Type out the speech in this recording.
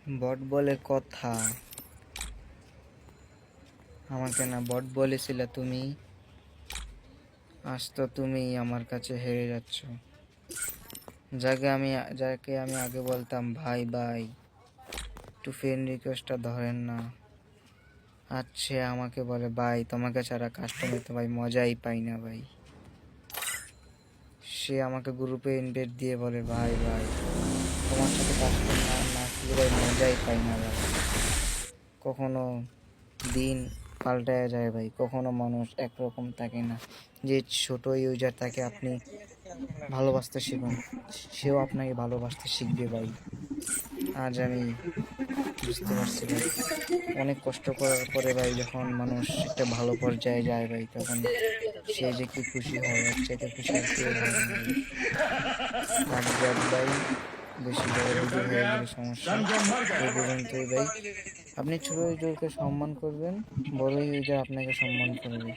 বট বলে কথা, আমাকে না বট বলেছিলে তুমি। আজ তো তুমি আমার কাছে হেরে যাচ্ছ। যাকে আমি আগে বলতাম ভাই ভাই, একটু ফ্রেন্ড রিকোয়েস্টটা ধরেন না, আজ সে আমাকে বলে ভাই তোমাকে ছাড়া কাস্টমার তো ভাই মজাই পাই না ভাই। সে আমাকে গ্রুপে ইনভাইট দিয়ে বলে ভাই ভাই তোমার সাথে কাস্টমার না আসলে ভাই মজাই পাই না ভাই। কখনো দিন পাল্টায় যায় ভাই, কখনো মানুষ একরকম থাকে না। যে ছোট ইউজার তাকে আপনি ভালোবাসতে শিখুন, সেও আপনাকে ভালোবাসতে শিখবে ভাই। আজ আমি বুঝতে পারছি ভাই, অনেক কষ্ট করার পরে ভাই যখন মানুষ একটা ভালো পর্যায়ে যায় ভাই, তখন সে যে কি খুশি হয়, এর চাইতে খুশি আর কেউ হয় না ভাই। আর যাক ভাই, বেশি বড় ইউজার হয়ে গেলে সমস্যা। এই পর্যন্তই ভাই। আপনি ছোট ইউজারকে সম্মান করবেন, বড় ইউজার আপনাকে সম্মান করবে।